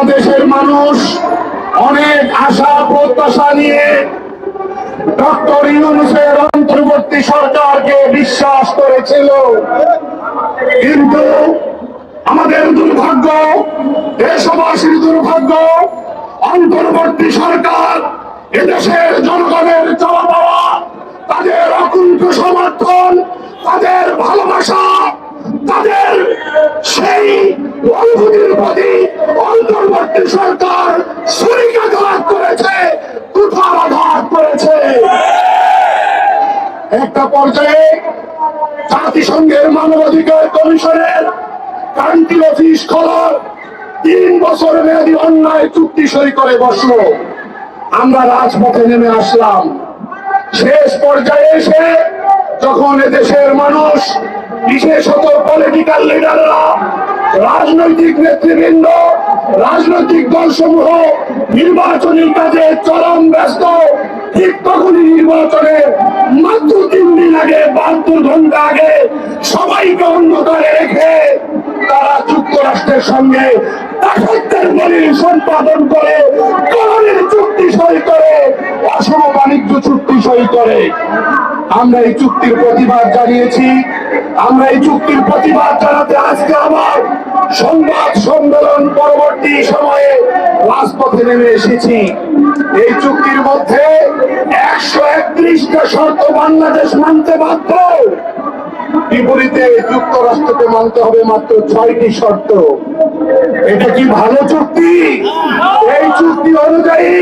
বাংলাদেশের মানুষ অনেক আশা প্রত্যাশা নিয়ে ডক্টর ইউনূসের অন্তর্বর্তী সরকারকে বিশ্বাস করেছিল, কিন্তু আমাদের দুর্ভাগ্য, দেশবাসীর দুর্ভাগ্য, অন্তর্বর্তী সরকার এদেশের জনগণের চাওয়া পাওয়া, তাদের অকুণ্ঠ সমর্থন, তাদের ভালোবাসা, তাদের সেই অনুভূতির প্রতি অন্তর্বর্তী সরকার ছুরিকাঘাত করেছে, কুঠারাঘাত করেছে। একটা পর্যায়ে জাতিসংঘের মানবাধিকার কমিশনের কান্ট্রি অফিস খোলার 3 বছর মেয়াদী অন্যায় চুক্তি সই করে বসলো। আমরা রাজপথে নেমে আসলাম। শেষ পর্যায়ে এসে যখন এদেশের মানুষ, বিশেষত পলিটিক্যাল লিডাররা, রাজনৈতিক নেতৃবৃন্দ, রাজনৈতিক দলসমূহ নির্বাচনী কাজে চরম ব্যস্ত, ঠিক তখনই নির্বাচনের মাত্র 3 দিন আগে, 72 ঘন্টা আগে সবাইকে অন্ধকারে রেখে তারা যুক্তরাষ্ট্রের সঙ্গে দাসত্বের দলিল সম্পাদন করে, কলোনির চুক্তি সই করে, অসম বাণিজ্য চুক্তি সই করে। আমরা এই চুক্তির প্রতিবাদ জানিয়েছি। আমরা এই চুক্তির প্রতিবাদ জানাতে আজকে আবার সংবাদ সম্মেলন পরবর্তী সময়ে রাজপথে নেমে এসেছি। এই চুক্তির মধ্যে 131টা শর্ত বাংলাদেশ মানতে বাধ্য, বিপরীতে যুক্তরাষ্ট্রকে মানতে হবে মাত্র 6টি শর্ত। এটা কি ভালো চুক্তি? এই চুক্তি অনুযায়ী